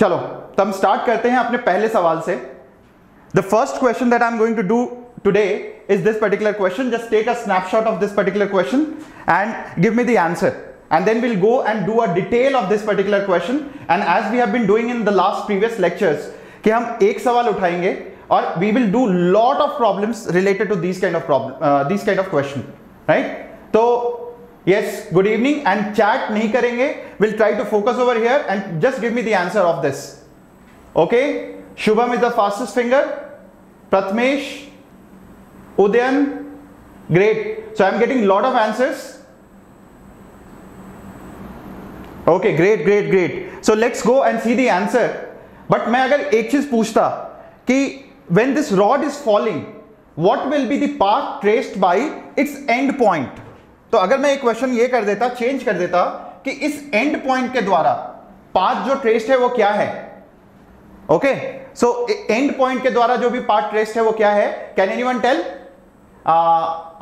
चलो तो हम स्टार्ट करते हैं अपने पहले सवाल से। The first question that I am going to do today is this particular question. Just take a snapshot of this particular question and give me the answer, and then we'll go and do a detail of this particular question. And as we have been doing in the last previous lectures कि हम एक सवाल उठाएंगे और we will do lot of problems related to these kind of question, right? तो yes, good evening, and chat नहीं करेंगे, we'll try to focus over here and just give me the answer of this. Okay, Shubham is the fastest finger, Pratmesh, Udayan, great. So I'm getting lot of answers. Okay, great. So let's go and see the answer. But मैं अगर एक चीज पूछता कि when this rod is falling, what will be the path traced by its end point? तो अगर मैं एक क्वेश्चन ये कर देता, चेंज कर देता कि इस एंड पॉइंट के द्वारा पाथ जो ट्रेस्ड है वो क्या है। ओके, सो एंड पॉइंट के द्वारा जो भी पाथ ट्रेस्ड है वो क्या है? Can anyone tell?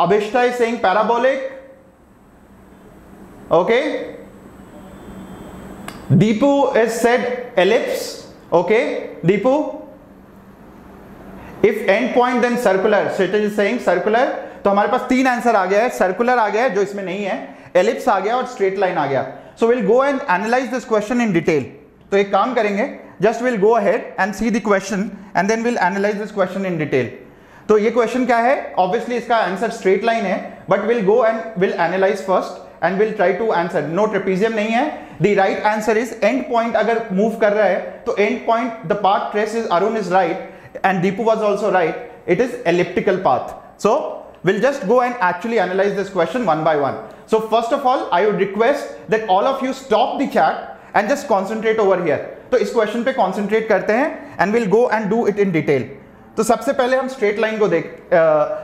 Abhishta is saying parabolic. Okay, Deepu is said ellipse. Okay, Deepu, if end point then circular. Strategy is saying circular. तो हमारे पास तीन आंसर आ गया है, सर्कुलर आ गया है जो इसमें नहीं है, एलिप्स आ गया और स्ट्रेट लाइन आ गया। So will go and analyse this question in detail. तो एक काम करेंगे, just will go ahead and see the question and then will analyse this question in detail. तो ये क्वेश्चन क्या है? ऑब्वियसली इसका आंसर स्ट्रेट लाइन है, but will go and will analyse first and will try to answer. No trapezium नहीं है। The right answer is end point अगर move कर रहा है तो and point the path trace is Arun is right and Deepu was also right, it is elliptical path. So we'll just go and actually analyze this question one by one. So first of all, I would request that all of you stop the chat and just concentrate over here. तो इस question पे concentrate करते हैं and we'll go and do it in detail. तो सबसे पहले हम straight line को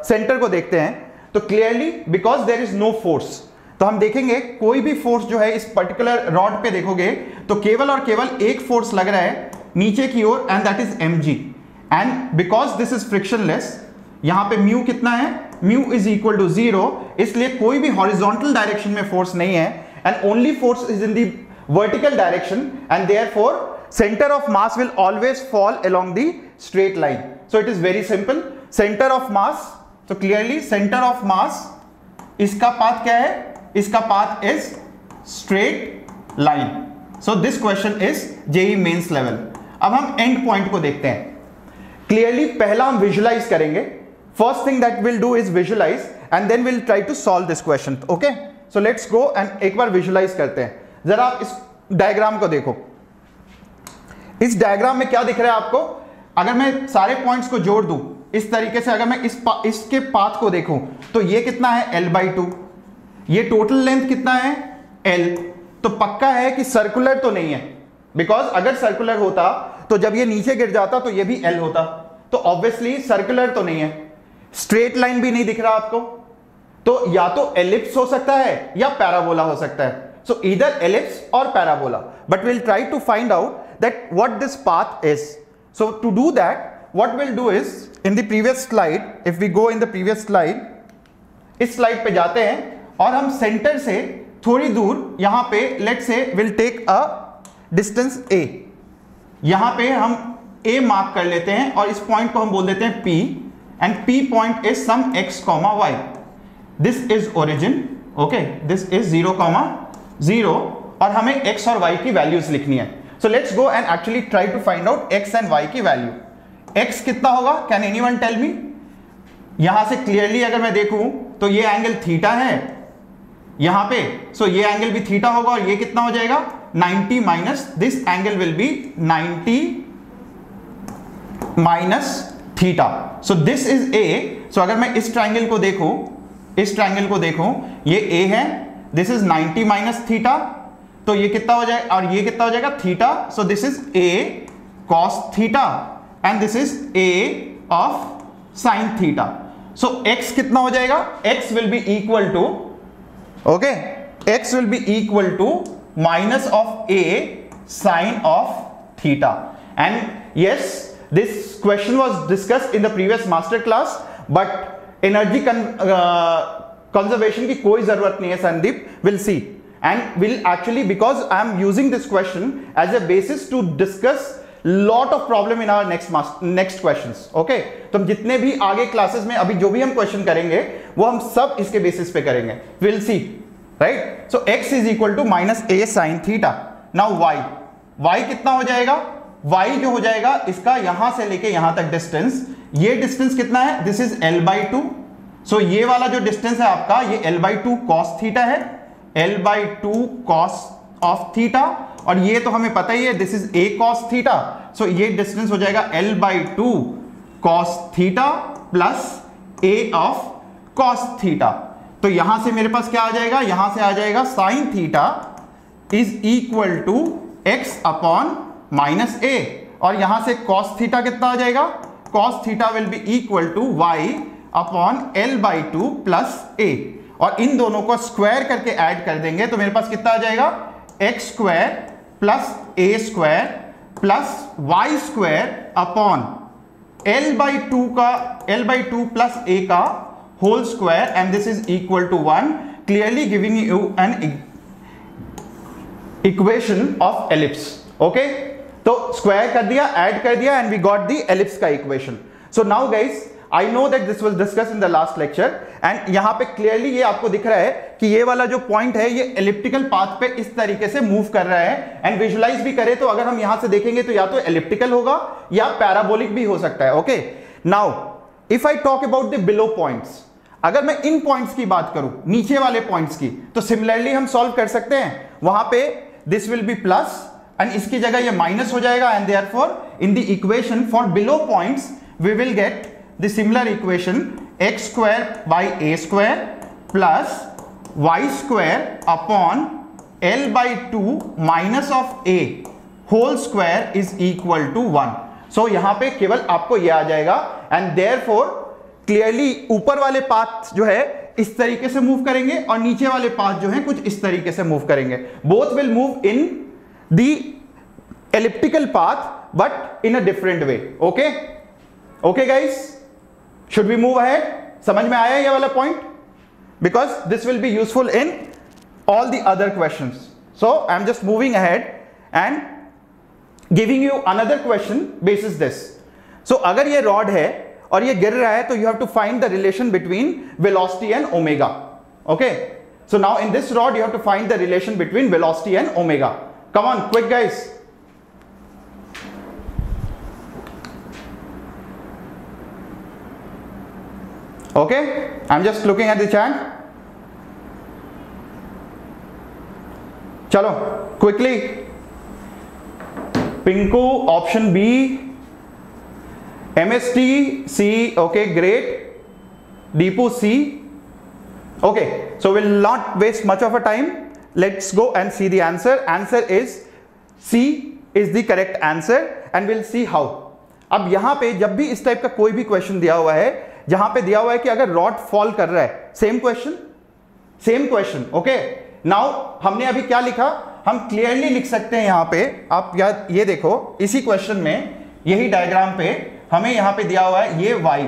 सेंटर को देखते हैं। तो clearly because there is no force, तो हम देखेंगे कोई भी फोर्स जो है इस पर्टिकुलर रॉड पे देखोगे तो केवल और केवल एक फोर्स लग रहा है नीचे की ओर, and that is mg। And because this is frictionless, यहां पे म्यू कितना है? म्यू इज इक्वल टू 0, इसलिए कोई भी हॉरिजॉन्टल डायरेक्शन में फोर्स नहीं है and only force is in the vertical direction, and therefore center of mass will always fall along the straight line. So it is very simple. Center of mass, so clearly center of mass, इसका path क्या है? इसका path is straight line. So this question is JEE mains level. अब हम end point को देखते हैं। Clearly पहला हम visualize करेंगे। First thing that we'll do is visualize and then we'll try to solve this question. Okay? So let's go and एक बार visualize करते हैं। जरा आप इस डायग्राम को देखो। इस डायग्राम में क्या दिख रहा है आपको? अगर मैं सारे पॉइंट्स को जोड़ दूं इस तरीके से, अगर मैं इसके पाथ को देखूं तो ये कितना है? l/2। ये टोटल लेंथ कितना है? l। तो पक्का है कि सर्कुलर तो नहीं है, बिकॉज अगर सर्कुलर होता तो जब ये नीचे गिर जाता तो ये भी l होता, तो ऑब्वियसली सर्कुलर तो नहीं है। स्ट्रेट लाइन भी नहीं दिख रहा आपको, तो या तो एलिप्स हो सकता है या पैराबोला हो सकता है। So either ellipse or parabola, but we'll try to find out that what this path is. So to do that, what we'll do is, in the previous slide, if we go in the previous slide, इस slide पे जाते हैं और हम centre से थोड़ी दूर यहां पे let's say we'll take a distance a, यहां पे हम a मार्क कर लेते हैं और इस पॉइंट को हम बोल देते हैं p, and p point is some x, y. This is origin, okay? This is 0, और हमें x और y की वैल्यूज लिखनी है। So let's go and actually try to find out x and y की वैल्यू। x कितना होगा? Can anyone tell me? यहां से क्लियरली अगर मैं देखूं तो ये एंगल थीटा है यहां पे, सो ये एंगल भी थीटा होगा और ये कितना हो जाएगा? 90 minus this angle will be 90 minus theta. So this is a। सो अगर मैं इस ट्राइंगल को देखूं, ये a है, दिस इज 90 माइनस थीटा, तो ये कितना हो जाएगा? और ये कितना हो जाएगा? Theta. So this is a cos theta and this is a of sin theta. So x कितना हो जाएगा? x will be equal to, okay, x will be equal to minus of a sin of theta. And yes, this question was discussed in the previous master class, but energy conservation की कोई जरूरत नहीं है Sandeep, will see. and will actually, because I am using this question as a basis to discuss lot of problem in our next questions. Okay, तो हम जितने भी आगे क्लासेस में अभी जो भी हम क्वेश्चन करेंगे वो हम सब इसके बेसिस पे करेंगे. We'll see, right? So x is equal to minus a sin theta. Now y कितना हो जाएगा? y जो हो जाएगा इसका यहां से लेके यहां तक डिस्टेंस, ये डिस्टेंस कितना है? This is l/2. सो ये वाला जो डिस्टेंस है आपका ये l/2 cos थीटा है, l/2 cos ऑफ थीटा, और ये तो हमें पता ही है this is a cos theta. So ये डिस्टेंस हो जाएगा l/2 cos theta plus a of cos theta. तो यहां से मेरे पास क्या आ जाएगा? यहां से आ जाएगा sin theta is equal to x upon minus a, और यहां से cos थीटा कितना आ जाएगा? cos theta will be equal to y upon l/2 plus a, और इन दोनों को स्क्वायर करके ऐड कर देंगे तो मेरे पास कितना आ जाएगा? x square plus a square plus y square upon l/2 plus a का whole square, and this is equal to 1, clearly giving you an equation of ellipse. Okay, तो स्क्वायर कर दिया, ऐड कर दिया, and we got the ellipse का equation. So now guys, I know that this was discussed in the last lecture, and यहां पे clearly ये आपको दिख रहा है कि ये वाला जो पॉइंट है ये एलिप्टिकल पाथ पे इस तरीके से मूव कर रहा है, एंड विजुलाइज भी करें तो अगर हम यहां से देखेंगे तो या तो एलिप्टिकल होगा या पैराबोलिक भी हो सकता है. Okay, now if I talk about the below points, अगर मैं इन पॉइंट्स की बात करूं, नीचे वाले पॉइंट्स की, तो सिमिलरली हम सॉल्व कर सकते हैं. वहां पे this will be plus and इसकी जगह ये माइनस हो जाएगा, and therefore in the equation for below points we will get the similar equation x square by a square plus y square upon l/2 minus of a whole square is equal to 1. so यहां पे केवल आपको ये आ जाएगा, and therefore clearly ऊपर वाले path जो है इस तरीके से मूव करेंगे और नीचे वाले पाथ जो है कुछ इस तरीके से मूव करेंगे. both will move in the elliptical path but in a different way. okay guys, should we move ahead? समझ में आया ये वाला point? because this will be useful in all the other questions. so I am just moving ahead and giving you another question basis this. so अगर ये rod है और ये गिर रहा है तो you have to find the relation between velocity and omega. okay, so now in this rod you have to find the relation between velocity and omega. come on quick guys. okay, I'm just looking at the chat. chalo quickly. Pinku option B, MST C. okay, great. Deepu C. okay, so we'll not waste much of a time. let's go and see the answer. answer is C is the correct answer, and we'll see how. अब यहां पे जब भी इस type का कोई भी question दिया हुआ है जहां पे दिया हुआ है कि अगर रॉड फॉल कर रहा है, सेम क्वेश्चन. ओके, नाउ हमने अभी क्या लिखा? हम क्लियरली लिख सकते हैं यहां पे, आप ये देखो इसी क्वेश्चन में यही डायग्राम पे हमें यहां पे दिया हुआ है ये y.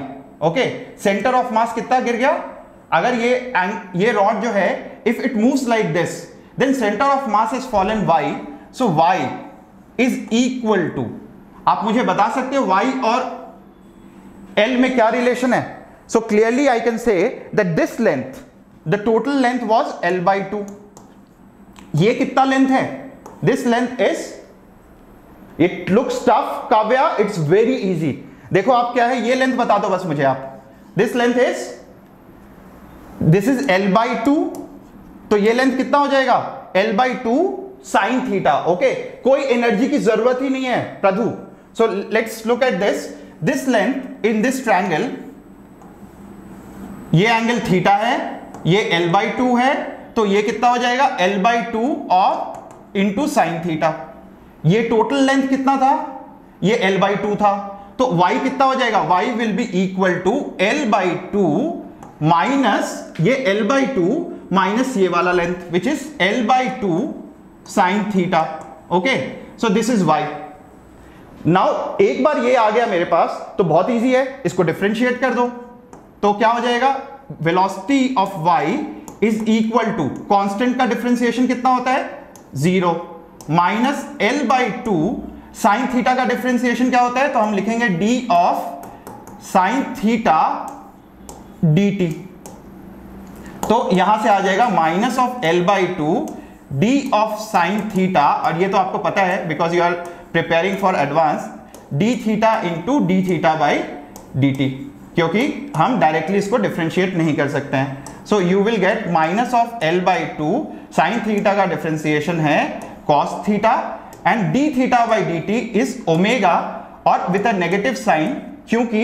Okay, centre of mass कितना गिर गया? अगर ये रॉड जो है if it moves like this then centre of mass is fallen y. So y is equal to, आप मुझे बता सकते हो y और L में क्या रिलेशन है? So clearly I can say that this length, the total length was l/2. ये कितना लेंथ है? This length is, it looks tough Kavya, it's very easy. देखो आप क्या है, ये लेंथ बता दो बस मुझे आप. This length is, this is l/2, तो ये लेंथ कितना हो जाएगा? l/2 sin theta. ओके, कोई एनर्जी की जरूरत ही नहीं है प्रभु. So let's look at this. This length in this triangle, ये एंगल थीटा है, ये l/2 है, तो ये कितना हो जाएगा? l/2 और इंटू साइन थीटा. ये टोटल लेंथ कितना था? ये l/2 था, तो y कितना हो जाएगा? y will be equal to l/2 minus ये l/2 माइनस ये वाला length which is l/2 sine theta. Okay, so this is y. Now एक बार ये आ गया मेरे पास तो बहुत इजी है, इसको डिफरेंशिएट कर दो तो क्या हो जाएगा? Velocity of y is equal to, constant का डिफरेंशिएशन कितना होता है 0, minus L by 2 sine theta का डिफरेंशिएशन क्या होता है, तो हम लिखेंगे d of sine theta dt। तो यहां से आ जाएगा minus of L by 2 d of sine theta, और ये तो आपको पता है because you are preparing for advance, d theta into D theta by dt, क्योंकि हम डायरेक्टली इसको डिफरेंशिएट नहीं कर सकते हैं। So you will get minus of L by 2 sine theta का डिफरेंशिएशन है cos theta and d theta by dt is omega, और विद अ नेगेटिव साइन, क्योंकि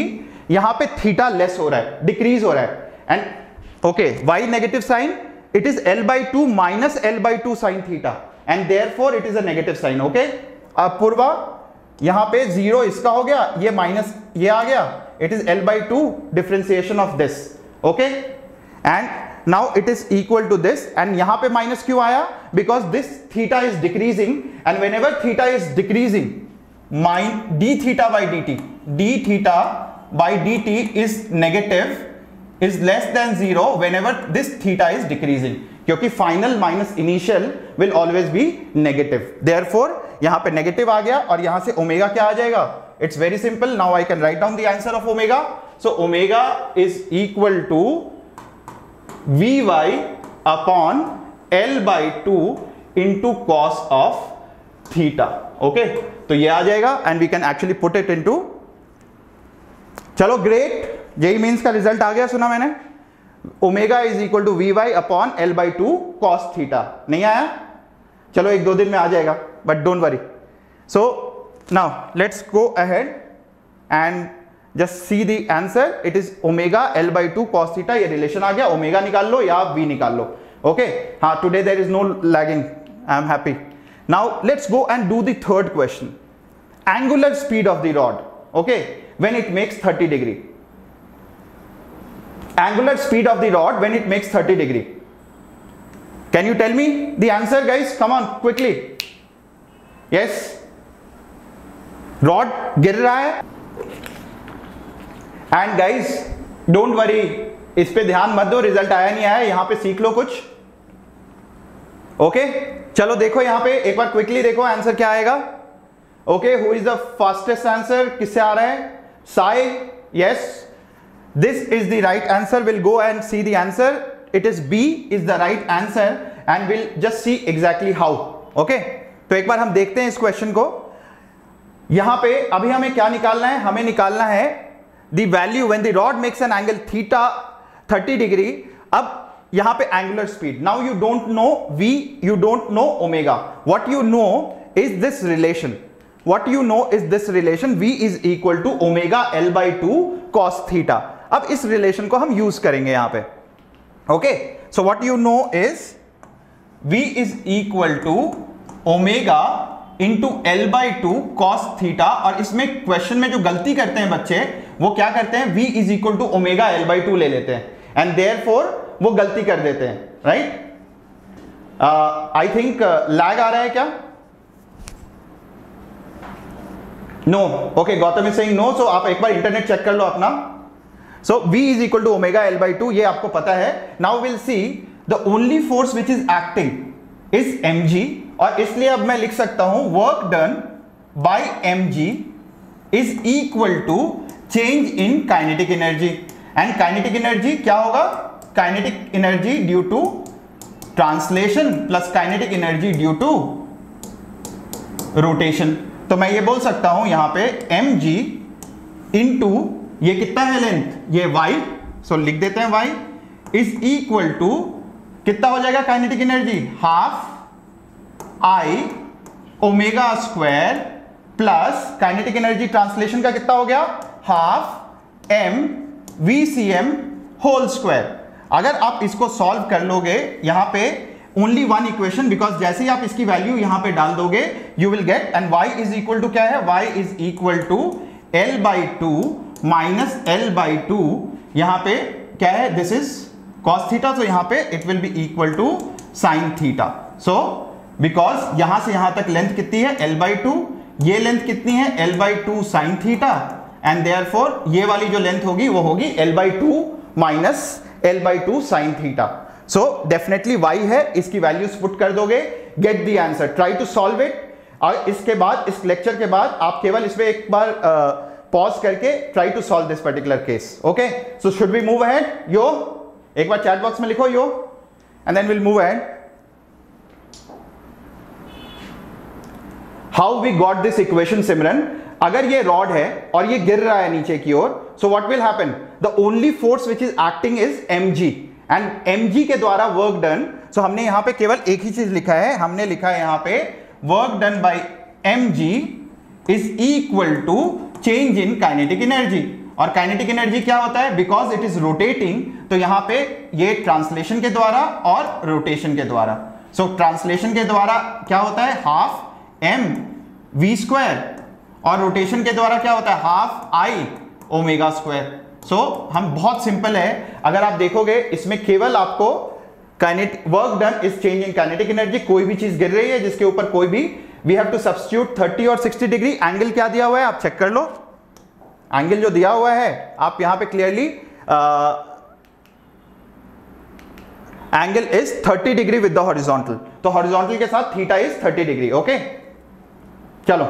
यहां पे थीटा लेस हो रहा है, डिक्रीज हो रहा है, and okay why negative sign, it is L by 2 minus L by 2 sine theta and therefore it is a negative sign. Okay, अब पूर्वा यहां पे 0 इसका हो गया, ये माइनस ये आ गया, it is L by 2 differentiation of this, okay, and now it is equal to this, and यहां पे माइनस क्यों आया, because this theta is decreasing, and whenever theta is decreasing, d theta by dt is negative, is less than 0 whenever this theta is decreasing, क्योंकि final minus initial will always be negative, therefore यहां पे negative आ गया, और यहां से omega क्या आ जाएगा, it's very simple, now I can write down the answer of omega. So omega is equal to Vy upon L by 2 into cos of theta. Okay, तो ये आ जाएगा and we can actually put it into, चलो great, JEE Mains का result आ गया, सुना मैंने, omega is equal to Vy upon L by 2 cos theta, नहीं आया, चलो 1-2 दिन में आ जाएगा, but don't worry. So now let's go ahead and just see the answer. It is omega L by 2 cos theta, ये रिलेशन आ गया, omega निकाल लो या v निकाल लो। ओके, हाँ, today there is no lagging, I am happy. Now let's go and do the third question. Angular speed of the rod, okay, when it makes 30 degree. Angular speed of the rod when it makes 30 degree. Can you tell me the answer, guys? Come on, quickly. Yes. Rod गिर रहा है, and guys don't worry, इस पे ध्यान मत दो, result आया नहीं आया, यहां पे सीख लो कुछ। ओके, चलो देखो यहां पे एक बार क्विकली देखो आंसर क्या आएगा। Okay, who is the fastest answer, किससे आ रहा है, Sai, yes, this is the right answer, will go and see the answer, it is B is the right answer, and will just see exactly how. Okay, तो एक बार हम देखते हैं इस क्वेश्चन को। यहां पे अभी हमें क्या निकालना है, हमें निकालना है the value when the rod makes an angle theta 30 degree. अब यहां पे angular speed, now you don't know v, you don't know omega, what you know is this relation, what you know is this relation, v is equal to omega L by 2 cos theta. अब इस relation को हम use करेंगे यहां पे। Okay, so what you know is v is equal to omega into L by 2 cos theta, और इसमें question में जो गलती करते हैं बच्चे, वो क्या करते हैं, v is equal to omega L by 2 ले लेते हैं, एंड देयरफॉर वो गलती कर देते हैं, राइट। आई थिंक लैग आ रहा है क्या, no, okay, Gautam is saying no, so आप एक बार इंटरनेट चेक कर लो अपना। So v is equal to omega L by 2, ये आपको पता है। Now will see the only force which is acting is mg, और इसलिए अब मैं लिख सकता हूं work done by mg is equal to change in kinetic energy, and kinetic energy क्या होगा, kinetic energy due to translation plus kinetic energy due to rotation. तो मैं ये बोल सकता हूं यहां पे mg इंटू ये कितना है लेंथ, ये y, सो लिख देते हैं y इज इक्वल टू कितना हो जाएगा kinetic energy, half I omega square plus kinetic energy translation का कितना हो गया, half m VCM whole square. अगर आप इसको सॉल्व कर लोगे, यहां पे ओनली वन इक्वेशन, बिकॉज जैसे ही आप इसकी वैल्यू यहां पे डाल दोगे you will get, and y is equal to क्या है, y is equal to L by 2 minus L by 2, यहां पे क्या है, दिस इज cos थीटा, तो यहां पे it will be equal to sin theta. So because यहां से यहां तक लेंथ कितनी है, L by 2, ये लेंथ कितनी है, L by 2 sin theta, and therefore ये वाली जो लेंथ होगी वो होगी L by 2 minus L by 2 sin theta. So definitely y है, इसकी वैल्यूज पुट कर दोगे, get the answer, try to solve it. और इसके बाद, इस लेक्चर के बाद आप केवल इसमें एक बार पॉज करके try to solve this particular case. Okay, so should we move ahead? Yo, एक बार चैट बॉक्स में लिखो yo, and then will move ahead. How we got this equation Simran? अगर ये रॉड है और ये गिर रहा है नीचे की ओर, so what will happen? The only force which is acting is mg, and mg के द्वारा वर्क डन। सो हमने यहां पे केवल एक ही चीज लिखा है, हमने लिखा है यहां पे work done by mg is equal to change in kinetic energy. और काइनेटिक एनर्जी क्या होता है? बिकॉज इट इज रोटेटिंग, तो यहां पे ये ट्रांसलेशन के द्वारा और रोटेशन के द्वारा। सो ट्रांसलेशन के द्वारा क्या होता है? हाफ m v स्क्वायर, और रोटेशन के द्वारा क्या होता है? Half i omega square. So हम बहुत सिंपल है, अगर आप देखोगे इसमें केवल आपको kinetic work done is change in kinetic energy. कोई भी चीज गिर रही है जिसके ऊपर कोई भी, वी हैव टू सब्स्टिट्यूट 30 और 60 डिग्री। एंगल क्या दिया हुआ है आप चेक कर लो, एंगल जो दिया हुआ है आप यहां पे clearly angle is 30 degree with the horizontal, तो हॉरिजॉन्टल के साथ थीटा इज 30 डिग्री। ओके, चलो,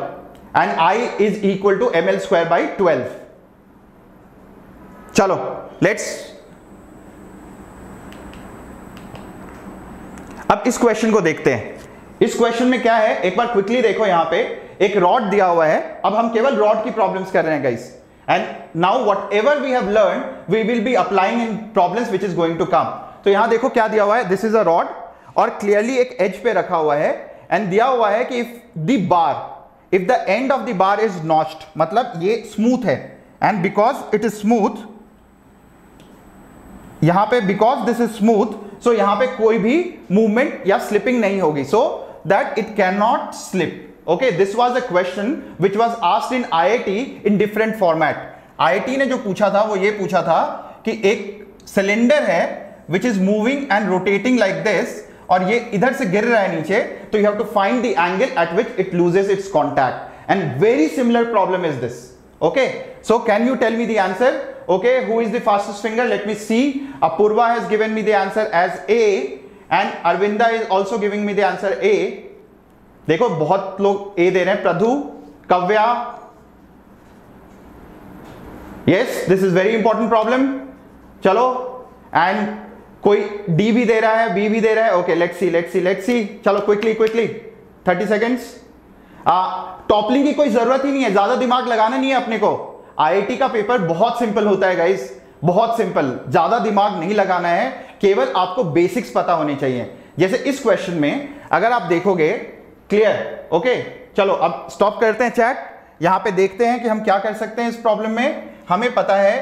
and I is equal to ml square by 12। चलो लेट्स, अब इस क्वेश्चन को देखते हैं। इस क्वेश्चन में क्या है, एक बार क्विकली देखो, यहां पे एक रॉड दिया हुआ है। अब हम केवल रॉड की प्रॉब्लम्स कर रहे हैं guys, and now whatever we have learn we will be applying in problems which is going to come. तो यहां देखो क्या दिया हुआ है, दिस इज अ रॉड, और क्लियरली एक एज पे रखा हुआ है, एंड दिया हुआ है कि if the bar, if the end of the bar is notched, मतलब ये स्मूथ है, and because it is smooth, यहां पे बिकॉज दिस इज स्मूथ, सो यहां पे कोई भी मूवमेंट या स्लिपिंग नहीं होगी, so that it can not slip. Okay, this was a question which was asked in IIT in different format. IIT ने जो पूछा था वो ये पूछा था कि एक सिलेंडर है which is moving and rotating like this, और ये इधर से गिर रहा है नीचे, तो you have to find the angle at which it loses its contact, and very similar problem is this. Okay, so can you tell me the answer? Okay, who is the fastest finger? Let me see. Apurva has given me the answer as A, and Arvinda is also giving me the answer A. देखो बहुत लोग A दे रहे हैं, प्रधु, Kavya, yes, this is very important problem. चलो, and कोई D भी दे रहा है, B भी दे रहा है. Okay, let's see. चलो quickly, 30 seconds. टॉपलिंग की कोई जरूरत ही नहीं है, ज्यादा दिमाग लगाना नहीं है अपने को। आईआईटी का पेपर बहुत सिंपल होता है गाइस, बहुत सिंपल, ज्यादा दिमाग नहीं लगाना है, केवल आपको बेसिक्स पता होने चाहिए। जैसे इस क्वेश्चन में अगर आप देखोगे, क्लियर? ओके, चलो अब स्टॉप करते हैं चैट, यहां पे देखते हैं कि हम क्या कर सकते हैं इस प्रॉब्लम में। हमें पता है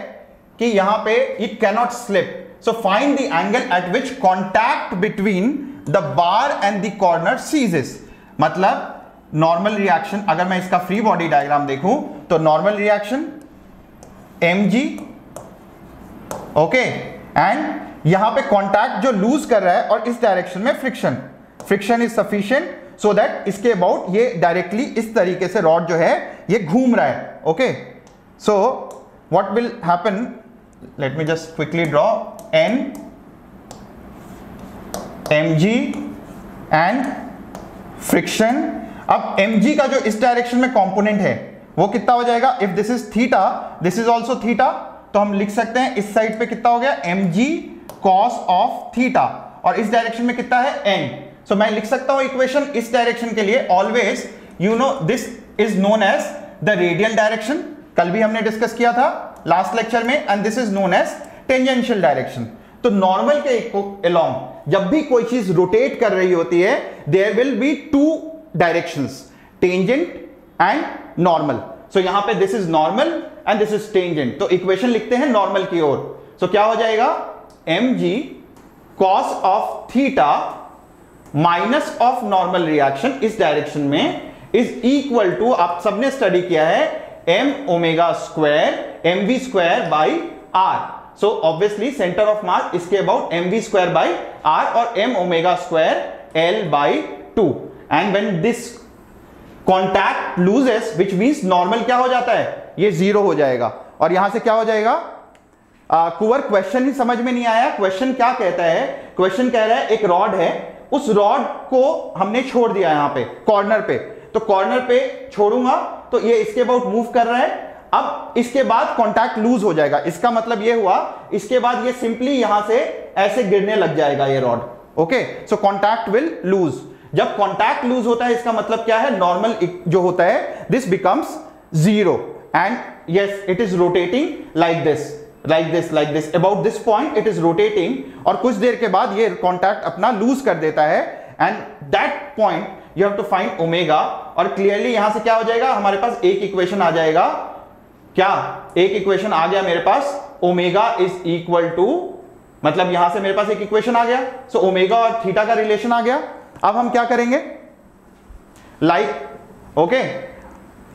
कि यहां पे it cannot slip, so find the angle at which contact between the bar and the corner ceases. मतलब नॉर्मल रिएक्शन, अगर मैं इसका फ्री बॉडी डायग्राम देखूं तो normal reaction mg, okay, and यहां पे कॉन्टैक्ट जो लूज कर रहा है, और इस डायरेक्शन में friction is sufficient so that इसके अबाउट ये डायरेक्टली इस तरीके से रॉड जो है ये घूम रहा है। Okay, so what will happen, let me just quickly draw n mg and friction. अब mg का जो इस डायरेक्शन में कंपोनेंट है वो कितना हो जाएगा? If this is theta, this is also theta, तो हम लिख सकते हैं इस साइड पे कितना हो गया? mg cos ऑफ थीटा, और इस डायरेक्शन में कितना है? n। सो मैं लिख सकता हूं इक्वेशन इस डायरेक्शन के लिए, always you know this is known as the radial direction, कल भी हमने डिस्कस किया था लास्ट लेक्चर में, and this is known as tangential direction. तो नॉर्मल के अलोंग जब भी कोई चीज रोटेट कर रही होती है, there will be two directions, tangent and normal. So यहां पे this is normal and this is tangent, तो इक्वेशन लिखते हैं नॉर्मल की ओर। सो क्या हो जाएगा? mg cos of theta minus of normal reaction इस डायरेक्शन में इज इक्वल टू, आप सबने स्टडी किया है, m omega square mv square by r। So obviously centre of mass इसके about mv square by r, और m omega square l by 2, and when this contact loses, which means normal क्या हो जाता है? ये 0 हो जाएगा, और यहां से क्या हो जाएगा? कुंवर क्वेश्चन ही समझ में नहीं आया। क्वेश्चन क्या कहता है, क्वेश्चन कह रहा है एक रॉड है, उस रॉड को हमने छोड़ दिया यहां पे कॉर्नर पे, तो कॉर्नर पे छोड़ूंगा तो ये इसके अबाउट मूव कर रहा है। अब इसके बाद कांटेक्ट लूज हो जाएगा, इसका मतलब ये हुआ इसके बाद ये सिंपली यहां से ऐसे गिरने लग जाएगा ये rod. Okay, so contact will lose. जब कांटेक्ट लूज होता है इसका मतलब क्या है, नॉर्मल जो होता है this becomes zero and yes it is rotating like this about this point it is rotating, और कुछ देर के बाद ये कांटेक्ट अपना लूज कर देता है and that point you have to find omega. और क्लियरली यहां से क्या हो जाएगा, हमारे पास एक इक्वेशन आ जाएगा। क्या एक इक्वेशन आ गया मेरे पास, ओमेगा इज इक्वल टू, मतलब यहां से मेरे पास एक इक्वेशन आ गया, सो ओमेगा और थीटा का रिलेशन आ गया। अब हम क्या करेंगे, ओके,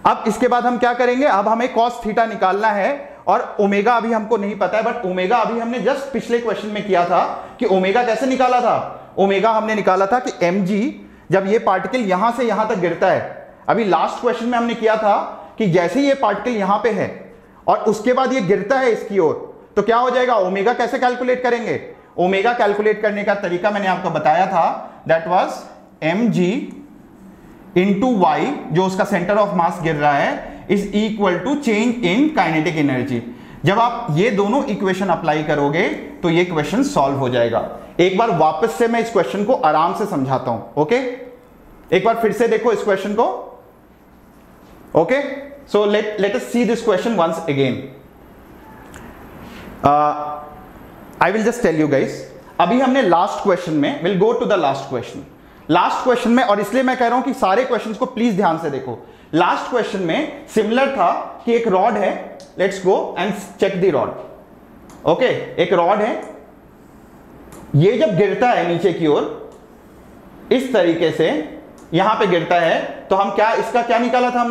अब इसके बाद हम क्या करेंगे, अब हमें कॉस थीटा निकालना है और ओमेगा अभी हमको नहीं पता है, बट ओमेगा अभी हमने जस्ट पिछले क्वेश्चन में किया था कि ओमेगा कैसे निकाला था। ओमेगा हमने निकाला था कि mg जब ये पार्टिकल यहां से यहां तक गिरता है, अभी लास्ट क्वेश्चन में हमने किया था कि जैसे ये पार्टिकल यहां पे है और उसके बाद ये गिरता है इसकी ओर, तो क्या हो जाएगा, ओमेगा कैसे कैलकुलेट करेंगे। ओमेगा कैलकुलेट करने का तरीका मैंने आपको बताया था, that was mg into y, जो उसका सेंटर ऑफ मास गिर रहा है, is equal to change in kinetic energy. जब आप ये दोनों इक्वेशन अप्लाई करोगे तो ये क्वेश्चन सॉल्व हो जाएगा। एक बार वापस से मैं इस क्वेश्चन को आराम से समझाता हूं। ओके, एक बार फिर से देखो इस क्वेश्चन को। Okay, so let us see this question once again. I will just tell you guys, अभी हमने लास्ट क्वेश्चन में, will go to the last question में, और इसलिए मैं कह रहा हूं कि सारे क्वेश्चंस को प्लीज ध्यान से देखो। लास्ट क्वेश्चन में सिमिलर था कि एक रॉड है, let's go and check the rod. Okay, एक रॉड है, ये जब गिरता है नीचे की ओर इस तरीके से यहां पे गिरता है, तो हम इसका क्या निकाला था,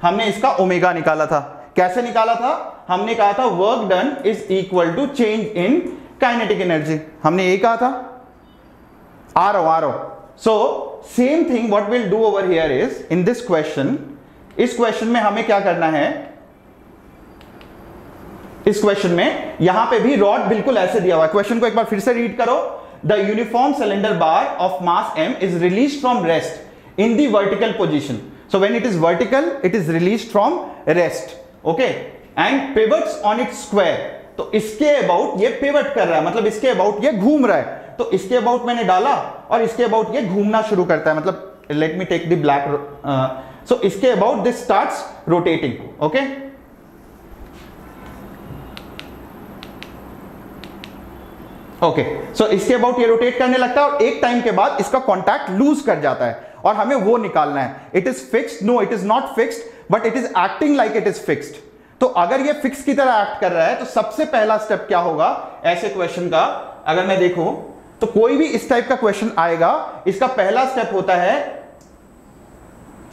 हमने इसका ओमेगा निकाला था। कैसे निकाला था, हमने कहा था work done is equal to change in kinetic energy, हमने यही कहा था। आ रहा हूं। So same thing what will do over here is, in this question, इस क्वेश्चन में हमें क्या करना है, इस क्वेश्चन में यहां पे भी रॉड बिल्कुल ऐसे दिया हुआ है। क्वेश्चन को एक बार फिर से रीड करो। The uniform cylinder bar of mass m is released from rest in the vertical position, so when it is vertical it is released from rest, okay, and pivots on its square. तो इसके about ये pivot कर रहा है, मतलब इसके about ये घूम रहा है, तो इसके अबाउट मैंने डाला और इसके अबाउट ये घूमना शुरू करता है, मतलब let me take the black, so इसके about this starts rotating. Okay, okay, so इसके अबाउट ये रोटेट करने लगता है और एक टाइम के बाद इसका कांटेक्ट लूज कर जाता है और हमें वो निकालना है। It is fixed, no it is not fixed, but it is acting like it is fixed. तो अगर ये फिक्स की तरह एक्ट कर रहा है तो सबसे पहला स्टेप क्या होगा ऐसे क्वेश्चन का, अगर मैं देखूं तो कोई भी इस टाइप का क्वेश्चन आएगा, इसका पहला स्टेप होता है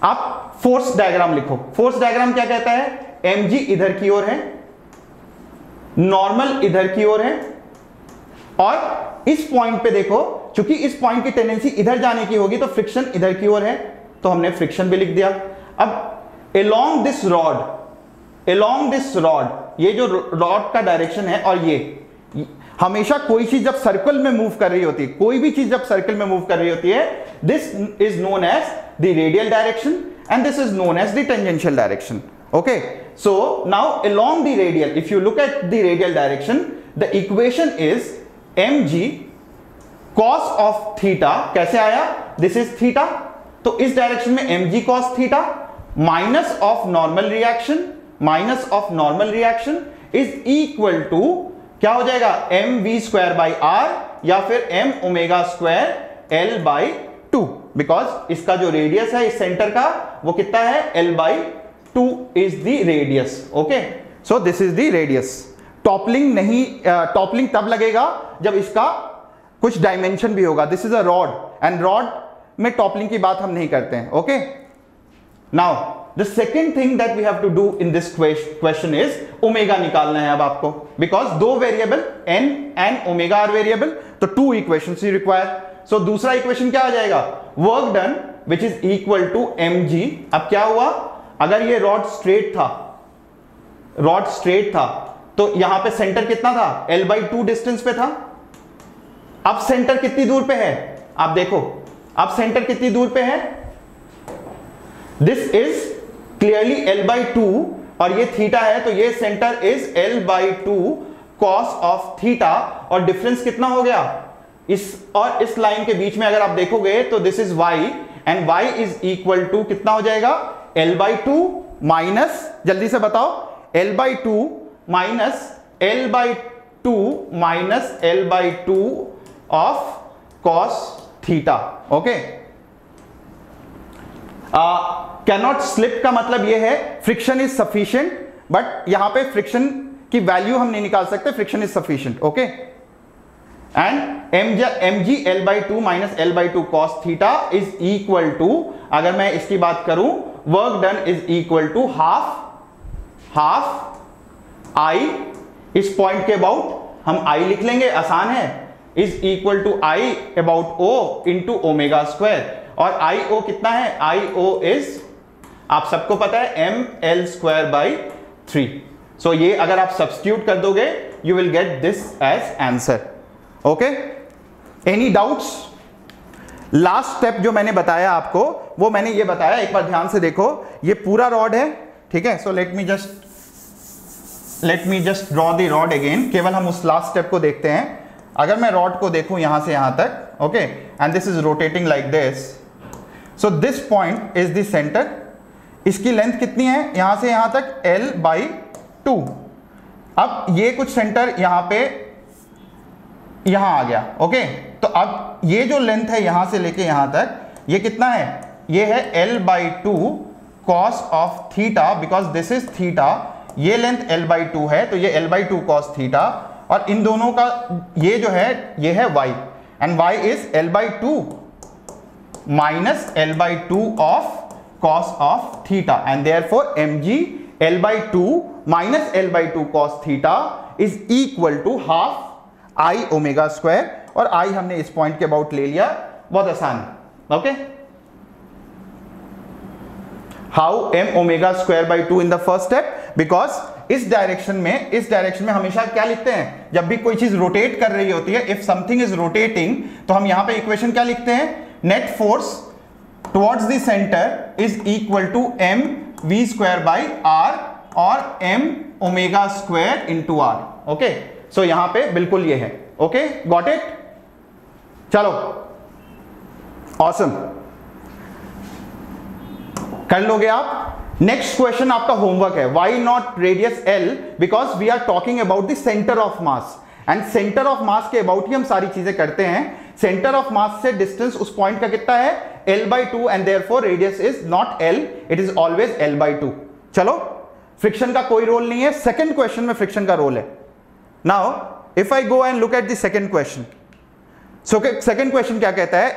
आप फोर्स डायग्राम लिखो। फोर्स डायग्राम क्या कहता है, mg इधर की ओर है, नॉर्मल इधर की ओर है, और इस पॉइंट पे देखो, चूंकि इस पॉइंट की टेंडेंसी इधर जाने की होगी तो फ्रिक्शन इधर की ओर है, तो हमने फ्रिक्शन भी लिख दिया। अब along this rod, ये जो रॉड का डायरेक्शन है, और ये हमेशा कोई चीज जब सर्कल में मूव कर रही होती है, कोई भी चीज जब सर्कल में मूव कर रही होती है, this is known as the radial direction and this is known as the tangential direction. Okay, so now along the radial, if you look at the radial direction, the equation is mg cos of theta, कैसे आया, this is theta, तो इस direction में mg cos theta minus of normal reaction is equal to क्या हो जाएगा, mv square by r या फिर m omega square l by 2, because इसका जो रेडियस है इस सेंटर का वो कितना है, l by 2 is the radius. Okay, so this is the radius. Toppling नहीं, टॉपलिंग तब लगेगा जब इसका कुछ डायमेंशन भी होगा। This is a rod and rod में टॉपलिंग की बात हम नहीं करते हैं। Okay, now the second thing that we have to do in this question is omega निकालना है अब आपको, बिकॉज दो variable n and omega are variable, तो 2 इक्वेशंस ही रिक्वायर। सो दूसरा इक्वेशन क्या आ जाएगा, work done which is equal to mg। अब क्या हुआ, अगर ये रॉड स्ट्रेट था तो यहां पे सेंटर कितना था, L/2 डिस्टेंस पे था। अब सेंटर कितनी दूर पे है, आप देखो अब सेंटर कितनी दूर पे है, दिस इज क्लियरली L/2 और ये थीटा है, तो ये centre is L/2 cos of theta, और डिफरेंस कितना हो गया, इस और इस लाइन के बीच में अगर आप देखोगे तो this is y and y is equal to कितना हो जाएगा, L/2 माइनस, जल्दी से बताओ, L/2 minus L/2 minus L/2 of cos theta. Okay, cannot slip का मतलब यह है फ्रिक्शन इज सफिशिएंट, बट यहां पे फ्रिक्शन की वैल्यू हम नहीं निकाल सकते, friction is sufficient. Okay, and mg L/2 minus L/2 cos theta is equal to, अगर मैं इसकी बात करूं, work done is equal to half I, इस पॉइंट के अबाउट हम I लिख लेंगे, आसान है, is equal to I about O into omega square, और IO कितना है, IO इज आप सबको पता है mL²/3। सो ये अगर आप सब्स्टिट्यूट कर दोगे you will get this as answer. Okay, any doubts? Last step जो मैंने बताया आपको वो मैंने ये बताया, एक बार ध्यान से देखो, ये पूरा रॉड है, ठीक है। So let me just draw the rod again, केवल हम उस लास्ट स्टेप को देखते हैं। अगर मैं रॉड को देखूं यहां से यहां तक, okay, and this is rotating like this, so this point is the centre, इसकी लेंथ कितनी है यहां से यहां तक, L/2। अब ये कुछ सेंटर यहां पे यहां आ गया, ओके, तो अब ये जो लेंथ है यहां से लेके यहां तक, ये कितना है, ये है L/2 cos of theta, because this is theta, ये लेंथ L/2 है, तो ये L/2 cos थीटा, और इन दोनों का ये जो है ये है y, and y is L/2 minus L/2 of cos of theta, and therefore mg L/2 minus L/2 cos theta is equal to half I omega square, और I हमने इस पॉइंट के अबाउट ले लिया, बहुत आसान। Okay, how m omega square by 2 in the first step, because इस direction में हमेशा क्या लिखते हैं, जब भी कोई चीज रोटेट कर रही होती है, इफ समथिंग इज रोटेटिंग, तो हम यहां पे इक्वेशन क्या लिखते हैं, net force towards the centre is equal to mv²/r और m omega square into r। Okay, so यहां पे बिल्कुल ये है। Okay, got it? चलो, ऑसम, कर लोगे आप। नेक्स्ट क्वेश्चन आपका होमवर्क है, why not radius L, because we are talking about the centre of mass, and centre of mass के अबाउट ही हम सारी चीजें करते हैं। सेंटर ऑफ मास से डिस्टेंस उस पॉइंट का कितना है, L/2, and therefore radius is not L, it is always L/2। चलो, फ्रिक्शन का कोई रोल नहीं है, सेकंड क्वेश्चन में फ्रिक्शन का रोल है। Now if I go and look at the second question, so second question क्या कहता है,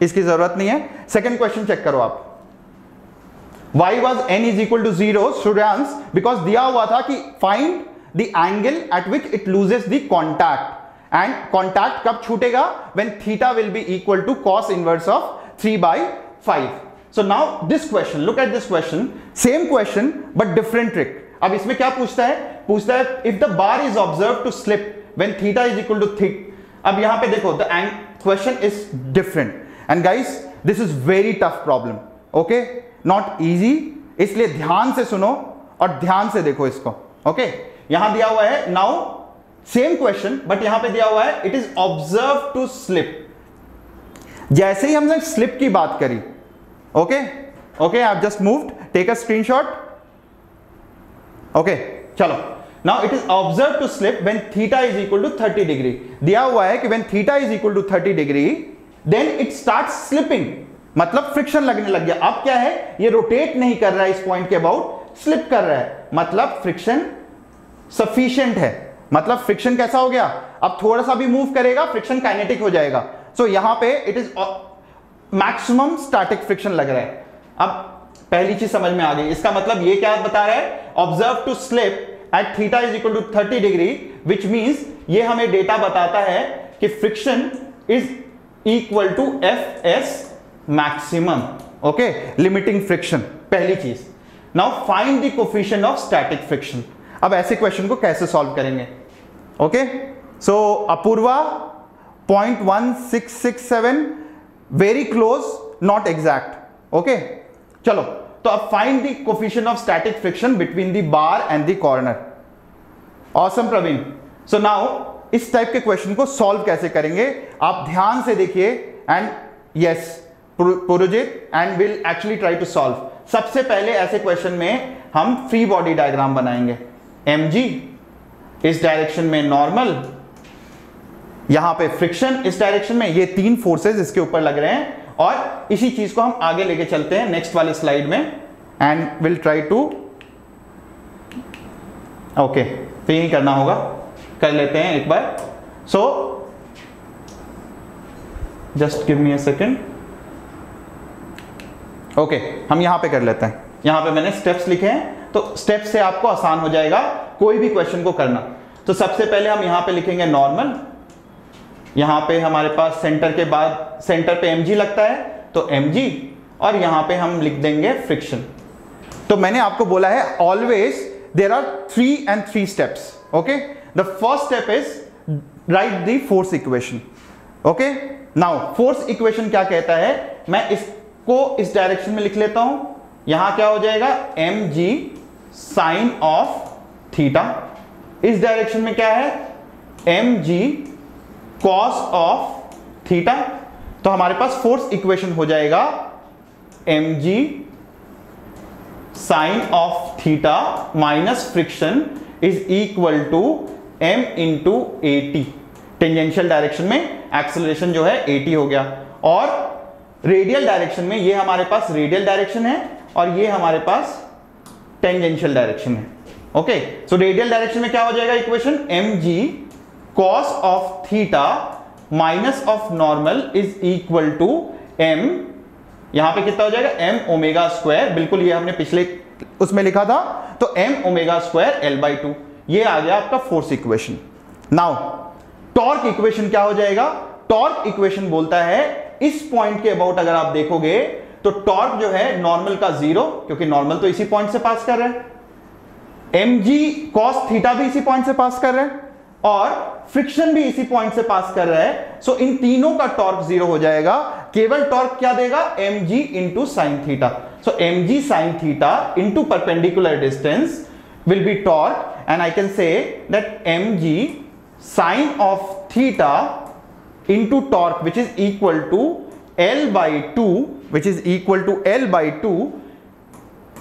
इसकी जरूरत नहीं है, सेकंड क्वेश्चन चेक करो आप। y was n is equal to 0, students, because दिया हुआ था कि find the angle at which it loses the contact, and contact कब छूटेगा, when theta will be equal to cos inverse of 3/5। So now this question, look at this question, same question but different trick. अब इसमें क्या पूछता है, if the bar is observe to slip when theta is equal to theta. अब यहां पे देखो, the question is different, and guys this is very tough problem, okay, not easy, इसलिए ध्यान से सुनो और ध्यान से देखो इसको। ओके, यहां दिया हुआ है, नाउ सेम क्वेश्चन बट यहां पे दिया हुआ है it is observe to slip. जैसे ही हमने स्लिप की बात करी, okay okay, I have just moved, take a screenshot. Okay, चलो, now it is observe to slip when theta is equal to 30 degree. दिया हुआ है कि when theta is equal to 30 degree then it start slipping, मतलब friction लगने लग गया। अब क्या है, ये रोटेट नहीं कर रहा है इस पॉइंट के अबाउट, स्लिप कर रहा है, मतलब फ्रिक्शन सफिशिएंट है। मतलब फ्रिक्शन कैसा हो गया, अब थोड़ा सा भी मूव करेगा फ्रिक्शन काइनेटिक हो जाएगा। सो यहां पे it is maximum static friction लग रहा है। अब पहली चीज समझ में आ गई, इसका मतलब ये क्या बता रहा है, observe to slip at theta is equal to 30 degree, which means ये हमें डेटा बताता है कि friction is equal to Fs maximum. Okay, limiting friction, पहली चीज। Now find the coefficient of static friction. अब ऐसे क्वेश्चन को कैसे सॉल्व करेंगे? Okay, so Apoorva 0.1667, very close, not exact. Okay, चलो तो अब find the coefficient of static friction between the bar and the corner. Awesome Praveen. So now इस type के क्वेश्चन को सॉल्व कैसे करेंगे आप ध्यान से देखिए, and yes Purojit, and will actually try to solve. सबसे पहले ऐसे क्वेश्चन में हम फ्री बॉडी डायग्राम बनाएंगे। mg इस डायरेक्शन में नॉर्मल, यहां पे फ्रिक्शन इस डायरेक्शन में, ये तीन फोर्सेस इसके ऊपर लग रहे हैं, और इसी चीज को हम आगे लेके चलते हैं नेक्स्ट वाली स्लाइड में, and will try to okay, तो यही करना होगा, कर लेते हैं एक बार। So just give me a second. Okay, हम यहां पे कर लेते हैं। यहां पे मैंने स्टेप्स लिखे हैं, तो स्टेप से आपको आसान हो जाएगा कोई भी क्वेश्चन को करना। तो सबसे पहले हम यहां पे लिखेंगे नॉर्मल, यहां पे हमारे पास सेंटर के बाद सेंटर पे mg लगता है, तो mg, और यहां पे हम लिख देंगे फ्रिक्शन। तो मैंने आपको बोला है always there are 3 and 3 steps. Okay, the first step is write the force equation. Okay, now force equation क्या कहता है, मैं इसको इस डायरेक्शन में लिख लेता हूं। यहां क्या हो जाएगा, mg साइन ऑफ थीटा। इस डायरेक्शन में क्या है, mg कॉस ऑफ थीटा। तो हमारे पास फोर्स इक्वेशन हो जाएगा mg sine of theta minus friction is equal to m into at। Tangential direction में एक्सेलरेशन जो है 80 हो गया, और रेडियल डायरेक्शन में ये हमारे पास रेडियल डायरेक्शन है और ये हमारे पास टेंजेंशियल डायरेक्शन है। ओके, सो रेडियल डायरेक्शन में क्या हो जाएगा equation, mg cos of theta minus of normal is equal to m, यहां पे कितना हो जाएगा, m ओमेगा स्क्वायर, बिल्कुल ये हमने पिछले उसमें लिखा था, तो m ओमेगा स्क्वायर l/2। ये आ गया आपका force equation. Now torque equation क्या हो जाएगा, टॉर्क इक्वेशन बोलता है इस पॉइंट के अबाउट अगर आप देखोगे तो टॉर्क जो है नॉर्मल का 0, क्योंकि नॉर्मल तो इसी पॉइंट से पास कर रहा है, mg cos थीटा भी इसी पॉइंट से पास कर रहा है, और फ्रिक्शन भी इसी पॉइंट से पास कर रहा है। सो इन तीनों का टॉर्क 0 हो जाएगा, केवल टॉर्क क्या देगा, mg into sine theta. So mg sine theta into perpendicular distance will be torque, and I can say that mg sine of theta into torque which is equal to l/2, which is equal to l/2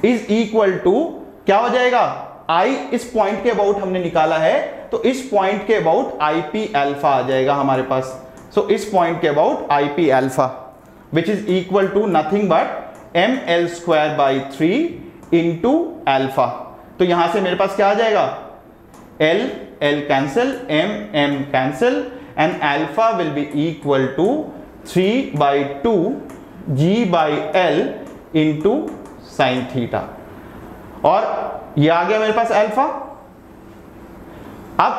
is equal to क्या हो जाएगा, I इस point के about हमने निकाला है, तो इस पॉइंट के अबाउट IP अल्फा आ जाएगा हमारे पास। सो इस पॉइंट के about IP alpha which is equal to nothing but ml²/3 into alpha. तो यहां से मेरे पास क्या आ जाएगा, L cancel, m cancel, and alpha will be equal to 3/2 g/l into sine theta, और ये आ गया मेरे पास अल्फा। अब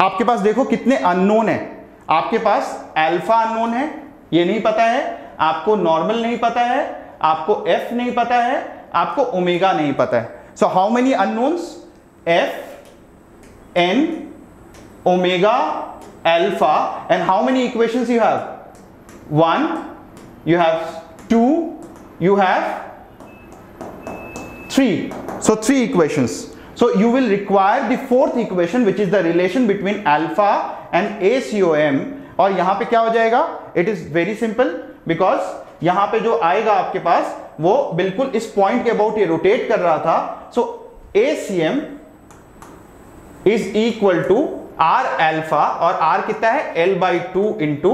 आपके पास देखो कितने अननोन है, आपके पास अल्फा अननोन है, ये नहीं पता है, आपको नॉर्मल नहीं पता है, आपको f नहीं पता है, आपको ओमेगा नहीं पता है। So how many unknowns, f, n, omega, alpha, and how many equations you have, 1, you have 2, you have 3, so 3 equations. So you will require the fourth equation which is the relation between alpha and ACOM, और यहां पे क्या हो जाएगा, it is very simple because यहां पे जो आएगा आपके पास वो बिल्कुल इस पॉइंट के अबाउट ये रोटेट कर रहा था। So ACM is equal to R alpha, और R कितना है, L/2 into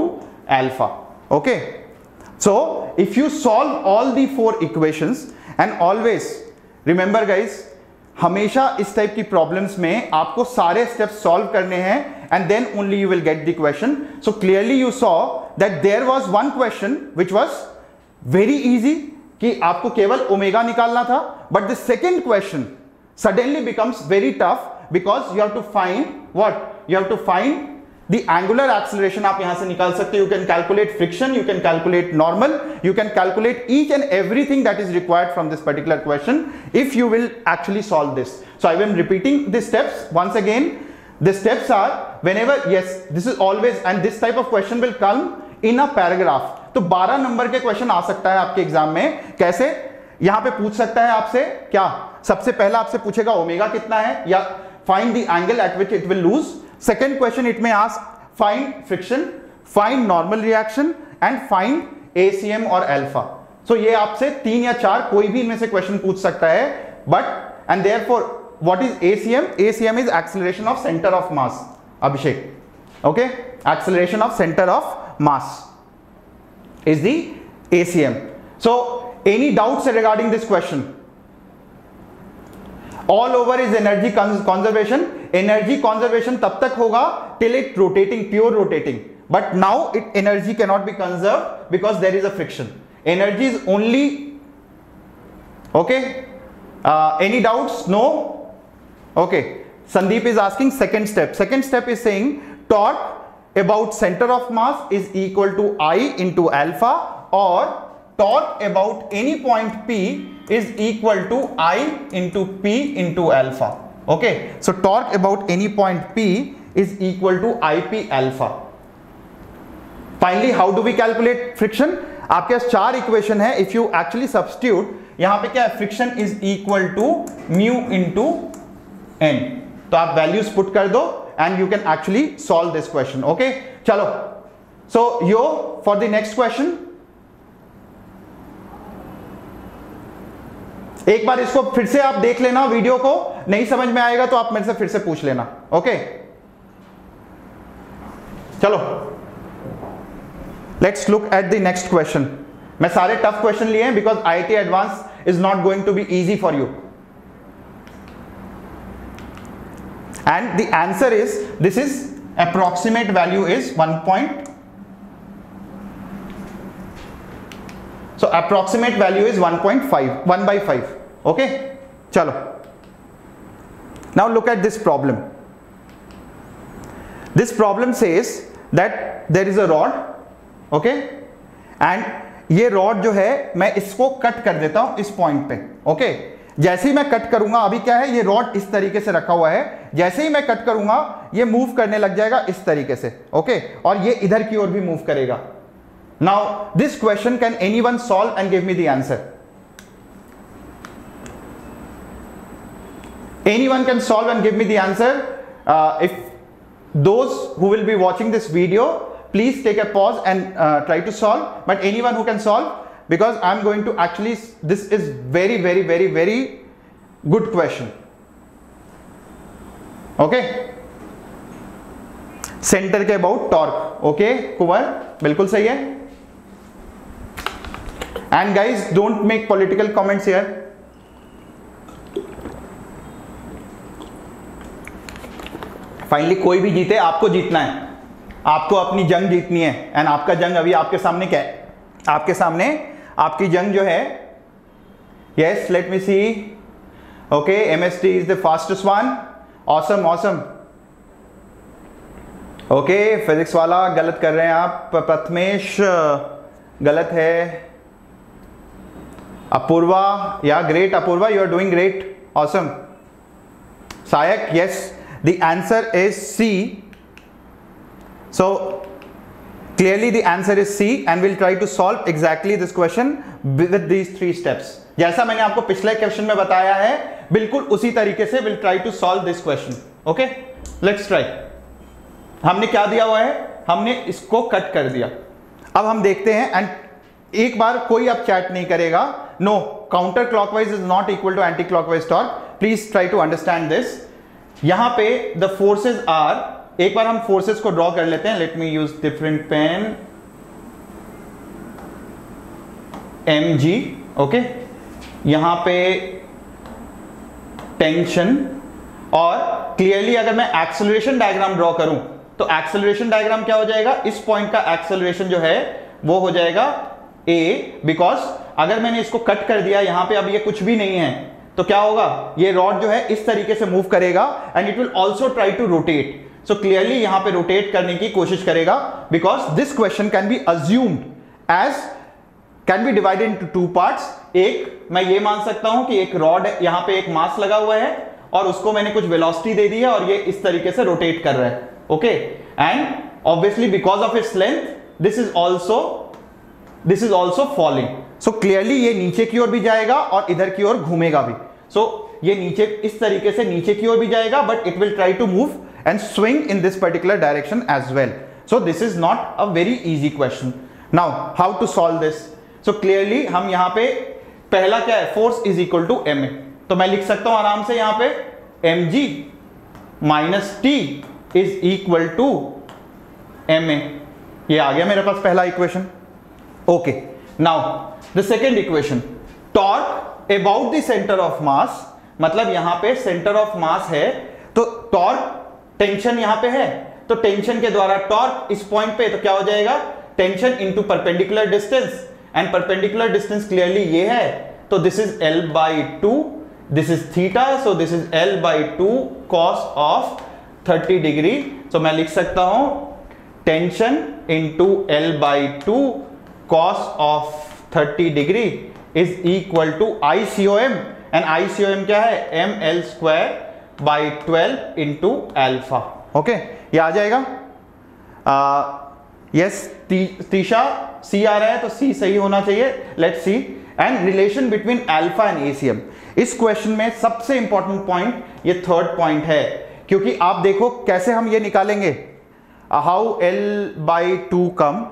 alpha. Okay, so if you solve all the 4 equations, and always remember guys, हमेशा इस टाइप की प्रॉब्लम्स में आपको सारे स्टेप्स सॉल्व करने हैं, and then only you will get the question. So clearly you saw that there was one question which was very easy, कि आपको केवल ओमेगा निकालना था, but the second question suddenly becomes very tough because you have to find what? You have to find the angular acceleration आप यहां से निकाल सकते हो. You can calculate friction, you can calculate normal, you can calculate each and everything that is required from this particular question if you will actually solve this. So I am repeating the steps once again. The steps are whenever, yes, this is always, and this type of question will come in a paragraph. तो 12 number के question आ सकता है आपके exam में. कैसे? यहां पे पूछ सकता है आपसे क्या, सबसे पहला आपसे पूछेगा ओमेगा कितना है, या find the angle at which it will lose. Second question it में ask find friction, find normal reaction and find ACM और अल्फा. सो ये आपसे 3 या 4 कोई भी इनमें से क्वेश्चन पूछ सकता है. But and therefore what is ACM? ACM is acceleration of centre of mass. Abhishek, okay, acceleration of centre of mass is the ACM. So any doubts regarding this question? All over is energy conservation. Energy conservation तब तक होगा till it rotating, pure rotating. But now energy cannot be conserved because there is a friction. Energy is only, okay. Any doubts? No. Okay. Sandeep is asking second step. Second step is saying torque about center of mass is equal to I into alpha, or torque about any point P is equal to I into P into alpha. Okay, so torque about any point P is equal to IP alpha. Finally, how do we calculate friction? आपके पास 4 equation है. If you actually substitute, यहां पे क्या है, friction is equal to mu into N. तो आप values put कर दो and you can actually solve this question. Okay, chalo. So yo, for the next question, एक बार इसको फिर से आप देख लेना वीडियो को, नहीं समझ में आएगा तो आप मेरे से फिर से पूछ लेना. ओके, चलो, let's look at the next question. मैं सारे टफ क्वेश्चन लिए हैं because IIT advance is not going to be easy for you. And the answer is, this is approximate value is 1 point. So approximate value is 1.5, 1 by 5. Okay, chalo. Now look at this problem. This problem says that there is a rod, okay, and ये rod जो है मैं इसको cut कर देता हूं इस point पे. okay, जैसे ही मैं कट करूंगा, अभी क्या है, ये रॉड इस तरीके से रखा हुआ है, जैसे ही मैं कट करूंगा ये मूव करने लग जाएगा इस तरीके से. ओके, और ये इधर की ओर भी मूव करेगा. Now this question can anyone solve and give me the answer? Anyone can solve and give me the answer? If those who will be watching this video, please take a pause and try to solve. But anyone who can solve, because I'm going to actually, this is very very very very good question. Okay, centre के about torque. Okay कुंवर, बिल्कुल सही है. And guys don't make political comments here. Finally कोई भी जीते, आपको जीतना है, आपको अपनी जंग जीतनी है. एंड आपका जंग अभी आपके सामने क्या है? आपके सामने आपकी जंग जो है, yes let me see. Okay, MST is the fastest one. Awesome awesome. Okay, physics वाला गलत कर रहे हैं आप. प्रथमेश गलत है. Apoorva, yeah great Apoorva, you are doing great. Awesome. Sayak, yes, the answer is C. So clearly the answer is C, and we'll try to solve exactly this question with these 3 steps. जैसा मैंने आपको पिछले क्वेश्चन में बताया है, बिल्कुल उसी तरीके से we'll try to solve this question. Okay, let's try. हमने क्या दिया हुआ है? हमने इसको कट कर दिया. अब हम देखते हैं, एंड एक बार कोई अब चैट नहीं करेगा. No, counter clockwise is not equal to anti clockwise torque. Please try to understand this. यहां पे द फोर्सेज आर, एक बार हम फोर्सेज को ड्रॉ कर लेते हैं. Let me use different pen. mg. Okay, यहां पे टेंशन, और क्लियरली अगर मैं एक्सेलरेशन डायग्राम ड्रॉ करूं तो एक्सेलरेशन डायग्राम क्या हो जाएगा? इस पॉइंट का एक्सेलरेशन जो है वो हो जाएगा a, बिकॉज अगर मैंने इसको कट कर दिया, यहां पे अब ये कुछ भी नहीं है, तो क्या होगा? ये रॉड जो है इस तरीके से मूव करेगा, and it will also try to rotate. So clearly यहां पे रोटेट करने की कोशिश करेगा, because this question can be assumed as can be divided into two parts. एक मैं ये मान सकता हूं कि एक रॉड यहां पे एक मास लगा हुआ है और उसको मैंने कुछ वेलोसिटी दे दी है और ये इस तरीके से रोटेट कर रहा है, okay, and obviously because of its length this is also falling. So clearly ये नीचे की ओर भी जाएगा और इधर की ओर घूमेगा भी। सो ये नीचे इस तरीके से नीचे की ओर भी जाएगा, but it will try to move and swing in this particular direction as well. So this is not a very easy question. Now how to solve this? So clearly हम यहां पे पहला क्या है, force is equal to ma, तो मैं लिख सकता हूं आराम से यहां पे mg minus T is equal to ma। ये आ गया मेरे पास पहला equation, okay. Now the second equation, torque about the centre of mass, मतलब यहां पे सेंटर ऑफ मास है तो टॉर्क, टेंशन यहां पे है तो टेंशन के द्वारा टॉर्क इस पॉइंट पे, तो क्या हो जाएगा, tension into perpendicular distance, and perpendicular distance clearly ये है, तो this is L/2, this is theta, so this is L/2 cos of 30 degree. So मैं लिख सकता हूं tension into L/2 cos of 30 degree is equal to ICOM, and ICOM क्या है, mL/12 into alpha, okay. ये आ जाएगा, यस तीशा सी आ रहा है तो सी सही होना चाहिए, let's see. And relation between alpha and ACM, इस क्वेश्चन में सबसे इंपॉर्टेंट पॉइंट ये थर्ड पॉइंट है, क्योंकि आप देखो कैसे हम ये निकालेंगे, हाउ L/2 कम,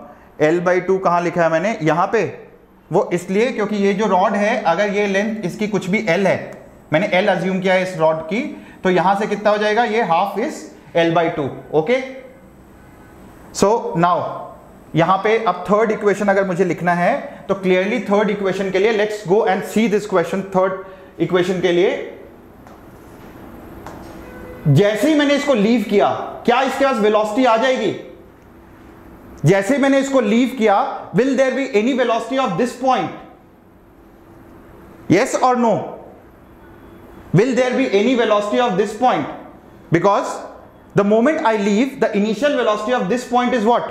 L/2 कहां लिखा है मैंने यहां पे, वो इसलिए क्योंकि ये जो रॉड है अगर ये लेंथ इसकी कुछ भी L है, मैंने L अज्यूम किया है इस रॉड की, तो यहां से कितना हो जाएगा, ये half is L/2, okay. So now यहां पे अब थर्ड इक्वेशन अगर मुझे लिखना है तो क्लियरली थर्ड इक्वेशन के लिए let's go and C this question. Third equation के लिए जैसे ही मैंने इसको लीव किया, क्या इसके पास वेलोसिटी आ जाएगी? जैसे मैंने इसको लीव किया, will there be any velocity of this point? Yes और no? Will there be any velocity of this point? Because the moment I leave, the initial velocity of this point is what?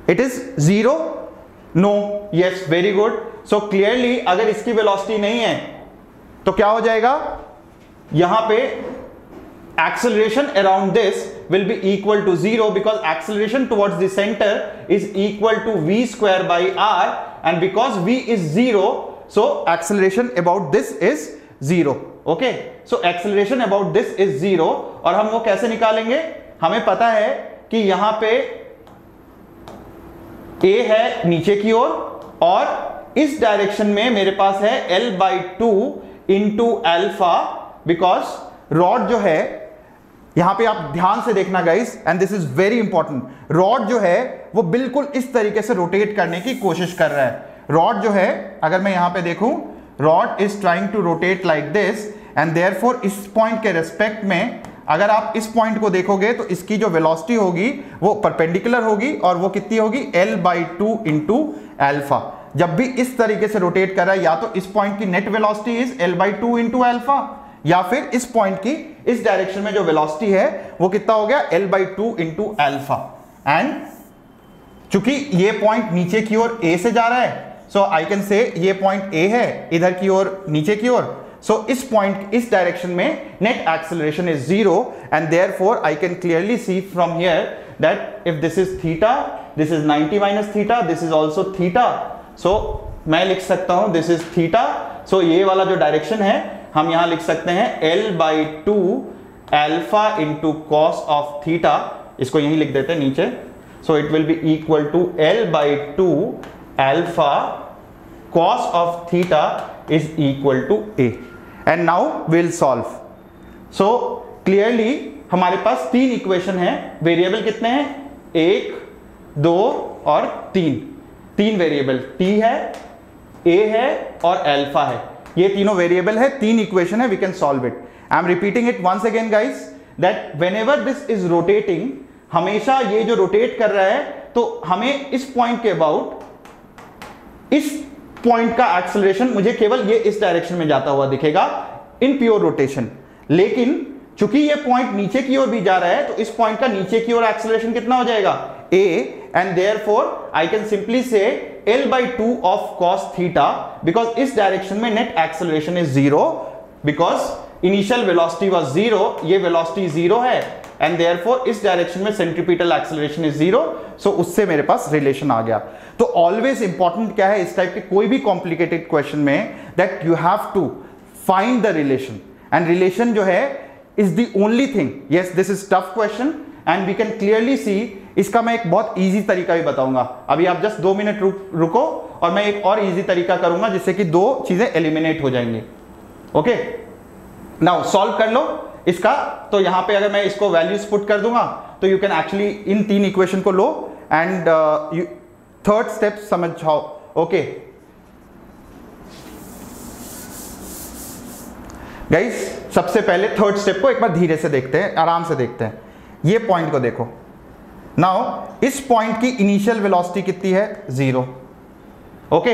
It is 0? No? Yes, very good. So clearly अगर इसकी velocity नहीं है तो क्या हो जाएगा, यहां पे acceleration around this will be equal to 0 because acceleration towards the center is equal to v square by r, and because v is 0 so acceleration about this is 0, okay। so acceleration about this is 0, और हम वो कैसे निकालेंगे, हमें पता है कि यहां पे a है नीचे की ओर और इस डायरेक्शन में मेरे पास है L/2 into alpha, because rod जो है यहां पे आप ध्यान से देखना guys, and this is very important, rod जो है वो बिल्कुल इस तरीके से रोटेट करने की कोशिश कर रहा है। रॉड जो है अगर मैं यहां पे देखूं, rod is trying to rotate like this, and therefore इस पॉइंट के रेस्पेक्ट में अगर आप इस पॉइंट को देखोगे तो इसकी जो वेलोसिटी होगी वो परपेंडिकुलर होगी, और वो कितनी होगी, L/2 इंटू अल्फा। जब भी इस तरीके से रोटेट कर रहा है, या तो इस पॉइंट की net velocity is L/2 into alpha, या फिर इस पॉइंट की इस डायरेक्शन में जो वेलोसिटी है वो कितना हो गया, L/2 इंटू अल्फा। एंड चूंकि ये पॉइंट नीचे की ओर A से जा रहा है, सो आई कैन से ये पॉइंट A है इधर की ओर नीचे की ओर, सो इस पॉइंट इस डायरेक्शन में net acceleration is 0, and therefore I can clearly see from here that if this is theta, this is 90 minus theta, this is also theta, so मैं लिख सकता हूं दिस इज थीटा। सो ये वाला जो direction है हम यहां लिख सकते हैं L/2 alpha into cos of theta, इसको यहीं लिख देते हैं नीचे, so it will be equal to L/2 alpha cos of theta is equal to A, and now will solve. So clearly हमारे पास तीन इक्वेशन है, वेरिएबल कितने हैं, 1, 2 और 3, तीन वेरिएबल T है, A है और अल्फा है, ये तीनों वेरिएबल है, तीन इक्वेशन है, we can solve it. I am repeating it once again guys, that whenever this is rotating, हमेशा ये जो रोटेट कर रहा है तो हमें इस पॉइंट के अबाउट इस पॉइंट का एक्सेलरेशन मुझे केवल ये इस डायरेक्शन में जाता हुआ दिखेगा इन प्योर रोटेशन, लेकिन चूंकि ये पॉइंट नीचे की ओर भी जा रहा है तो इस पॉइंट का नीचे की ओर एक्सेलरेशन कितना हो जाएगा, a, and therefore I can simply say L/2 of cos theta, because इस डायरेक्शन में net acceleration is 0 because initial velocity was 0, ये वेलोसिटी 0 है एंड देयरफॉर इस डायरेक्शन में सेंट्रीपिटल एक्सेलरेशन इज 0, सो उससे मेरे पास रिलेशन आ गया। तो ऑलवेज इंपॉर्टेंट क्या है इस टाइप के कोई भी कॉम्प्लिकेटेड क्वेश्चन में, that you have to find the relation, and relation जो है is the only thing. Yes, this is tough question and we can clearly see. इसका मैं एक बहुत इजी तरीका भी बताऊंगा, अभी आप जस्ट 2 मिनट रुको और मैं एक और इजी तरीका करूंगा जिससे कि 2 चीजें एलिमिनेट हो जाएंगी। ओके, नाउ सॉल्व कर लो इसका। तो यहां पे अगर मैं इसको वैल्यूज पुट कर दूंगा तो you can actually in 3 equation को लो एंड थर्ड स्टेप समझ जाओ। ओके गाइस, सबसे पहले थर्ड स्टेप को एक बार धीरे से देखते हैं, आराम से देखते हैं। ये पॉइंट को देखो, नाउ इस पॉइंट की इनिशियल वेलोसिटी कितनी है, 0। ओके,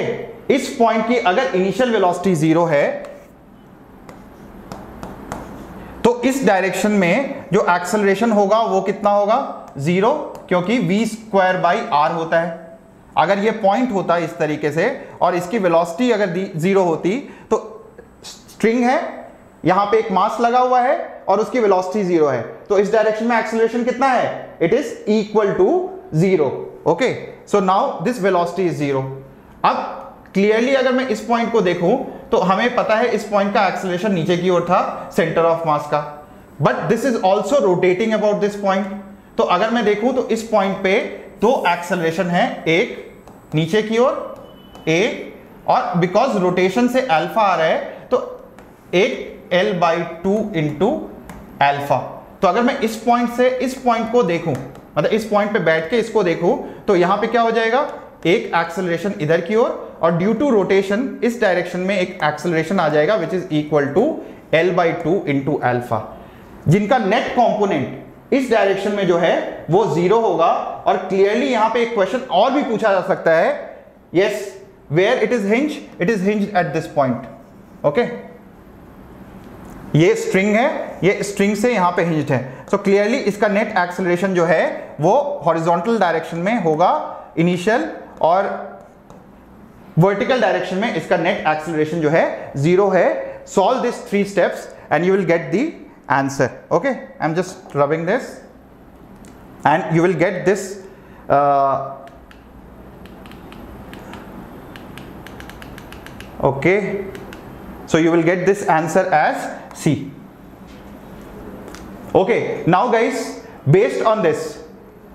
इस पॉइंट की अगर इनिशियल वेलोसिटी 0 है तो इस डायरेक्शन में जो एक्सेलरेशन होगा वो कितना होगा, 0, क्योंकि v²/r होता है। अगर ये पॉइंट होता है इस तरीके से और इसकी वेलोसिटी अगर 0 होती तो स्ट्रिंग है, यहां पे एक मास लगा हुआ है और उसकी वेलोसिटी 0 है, तो इस डायरेक्शन में एक्सेलरेशन कितना है, it is equal to 0। Okay, so now this velocity is 0। अब क्लियरली अगर मैं इस पॉइंट को देखूं तो हमें पता है इस पॉइंट का एक्सेलरेशन नीचे की ओर था, सेंटर ऑफ मास का, but this is also rotating about this point. तो अगर मैं देखूं तो इस पॉइंट पे 2 एक्सेलरेशन है, एक नीचे की ओर a, और बिकॉज रोटेशन से अल्फा आ रहा है तो एक L/2 इंटू अल्फा। तो अगर मैं इस पॉइंट से इस पॉइंट को देखूं, मतलब इस पॉइंट पे बैठ के इसको देखूं, तो यहां पे क्या हो जाएगा, एक एक्सेलरेशन इधर की ओर और ड्यू टू रोटेशन इस डायरेक्शन में एक एक्सेलरेशन आ जाएगा which is equal to L/2 into alpha, जिनका नेट कंपोनेंट इस डायरेक्शन में जो है वो 0 होगा। और क्लियरली यहां पे एक क्वेश्चन और भी पूछा जा सकता है, yes, where it is hinge, it is hinge at this point. Okay, ये स्ट्रिंग है, ये स्ट्रिंग से यहां पे हिंज्ड है, सो क्लियरली इसका नेट एक्सेलरेशन जो है वो हॉरिजॉन्टल डायरेक्शन में होगा इनिशियल, और वर्टिकल डायरेक्शन में इसका नेट एक्सेलरेशन जो है 0 है। Solve this 3 steps and you will get the answer. Okay, I am just rubbing this and you will get this okay, so you will get this answer as C. Okay, now guys, based on this,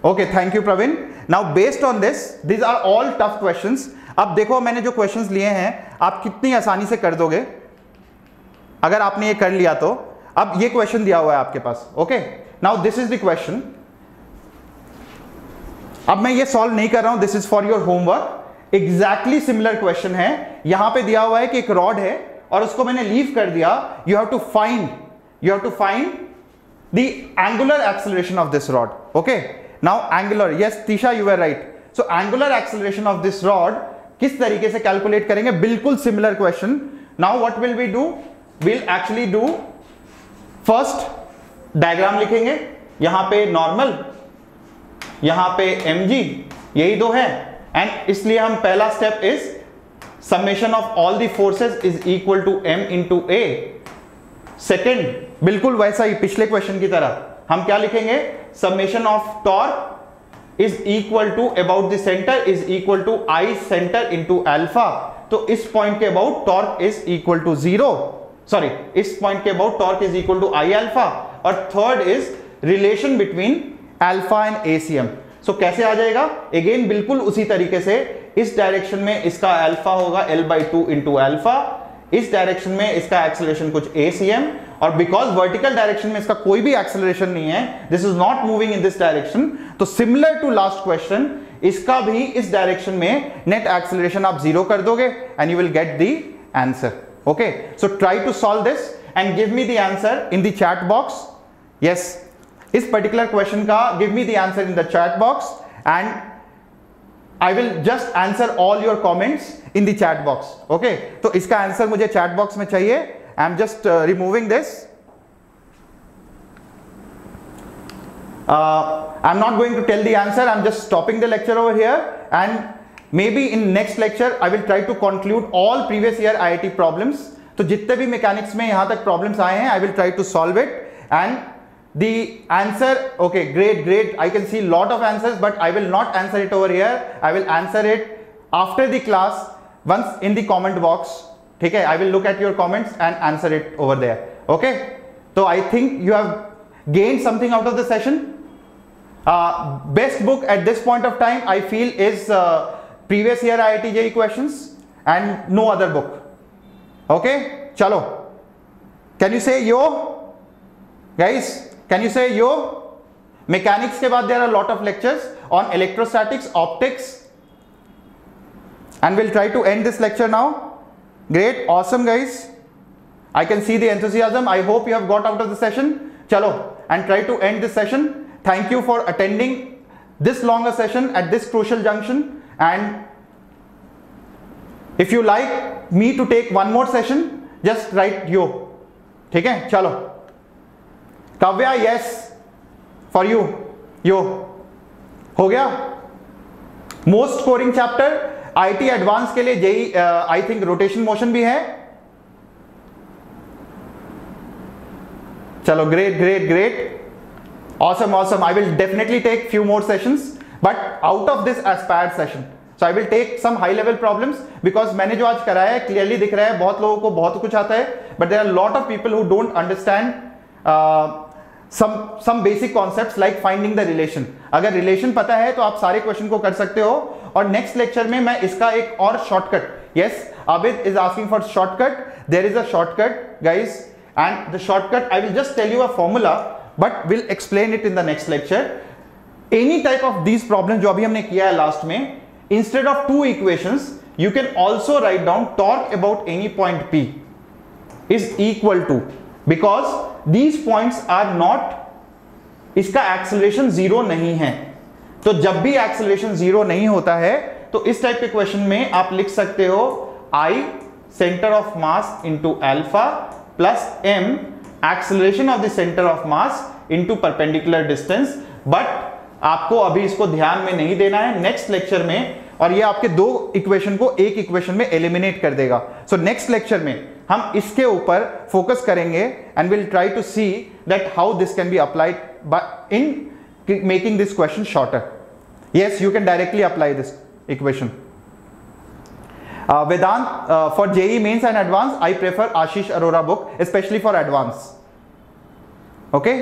okay, thank you Praveen, now based on this, these are all tough questions. अब देखो मैंने जो questions लिए हैं आप कितनी आसानी से कर दोगे अगर आपने ये कर लिया तो। अब ये क्वेश्चन दिया हुआ है आपके पास, okay, now this is the question. अब मैं ये सॉल्व नहीं कर रहा हूं, this is for your homework. Exactly similar question है, यहां पे दिया हुआ है कि एक रॉड है और उसको मैंने लीव कर दिया, you have to find the angular acceleration of this rod. Okay, now angular, yes Tisha you are right. So angular acceleration of this rod किस तरीके से कैलकुलेट करेंगे, बिल्कुल similar question. Now what will we do, will actually do, first diagram लिखेंगे, यहां पे normal, यहां पे mg, यही 2 है, एंड इसलिए हम पहला step is summation of all the forces is equal to m into a। Second बिल्कुल वैसा ही पिछले क्वेश्चन की तरह हम क्या लिखेंगे, summation of torque is equal to about the centre is equal to I centre into alpha. तो इस पॉइंट के about torque is equal to 0, sorry, इस पॉइंट के about torque is equal to I alpha. और third is relation between alpha and ACM। So कैसे आ जाएगा, again बिल्कुल उसी तरीके से, इस डायरेक्शन में इसका अल्फा होगा L/2 इंटू अल्फा, इस डायरेक्शन में इसका एक्सेलरेशन कुछ ACM, और बिकॉज वर्टिकल डायरेक्शन में इसका कोई भी एक्सेलरेशन नहीं है, this is not moving in this direction, तो सिमिलर टू लास्ट क्वेश्चन इसका भी इस डायरेक्शन में नेट एक्सेलरेशन आप 0 कर दोगे and you will get the answer. Okay, so try to solve this and give me the answer in the chat box. Yes, इस particular question का give me the answer in the chat box and I will just answer all your comments in the chat box. Okay, तो इसका answer मुझे chat box में चाहिए। I am just removing this I'm not going to tell the answer. I'm just stopping the lecture over here, and maybe in next lecture I will try to conclude all previous year IIT problems. तो जितने भी mechanics में यहाँ तक problems आए हैं, I will try to solve it, and the answer, okay, great, I can see lot of answers, but I will not answer it over here. I will answer it after the class, once in the comment box. ठीक है, I will look at your comments and answer it over there. Okay, so I think you have gained something out of the session. Best book at this point of time I feel is previous year IIT JEE questions and no other book. Okay, chalo, can you say yo guys, can you say yo? Mechanics के बाद there are a lot of lectures on electrostatics, optics, and we'll try to end this lecture now. Great, awesome guys, I can see the enthusiasm. I hope you have got out of the session. Chalo, and try to end this session. Thank you for attending this longer session at this crucial junction, and if you like me to take one more session, just write yo. ठीक है, चलो. Kavya, yes for you, yo. हो गया. Most scoring chapter IIT advance के लिए JEE I think rotation motion भी है. चलो, great. Awesome. I will definitely take few more sessions, but out of this aspired session, so I will take some high level problems, because मैंने जो आज कराया है clearly दिख रहा है बहुत लोगों को बहुत कुछ आता है, but there are a lot of people who don't understand some basic concepts like finding the relation. अगर relation पता है तो आप सारे क्वेश्चन को कर सकते हो. और नेक्स्ट लेक्चर में मैं इसका एक और shortcut, yes, Abid is asking for shortcut. There is a shortcut guys, and the shortcut I will just tell you a formula, but we'll explain it in the next lecture. Any type of these problems जो अभी हमने किया है last में, instead of two equations you can also write down torque about any point P is equal to, because these points are not, इसका acceleration zero नहीं है. तो जब भी एक्सेलरेशन जीरो नहीं होता है तो इस टाइप के क्वेश्चन में आप लिख सकते हो I centre of mass into alpha plus m acceleration of the centre of mass into perpendicular distance. But आपको अभी इसको ध्यान में नहीं देना है, नेक्स्ट लेक्चर में, और ये आपके दो इक्वेशन को एक इक्वेशन में एलिमिनेट कर देगा. सो नेक्स्ट लेक्चर में हम इसके ऊपर फोकस करेंगे, and will try to see that how this can be applied in making this question shorter. Yes, you can directly apply this equation. Vedant, for JEE mains and advanced, I prefer Ashish Arora book, especially for advanced. Okay.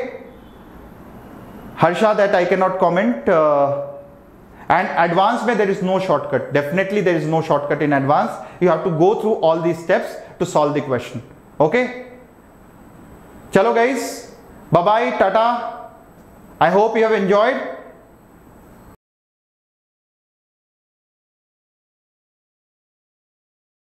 Harsha, that I cannot comment. And advanced mein there is no shortcut. Definitely there is no shortcut in advanced. You have to go through all these steps to solve the question. Okay. Chalo guys, bye bye, tata. I hope you have enjoyed.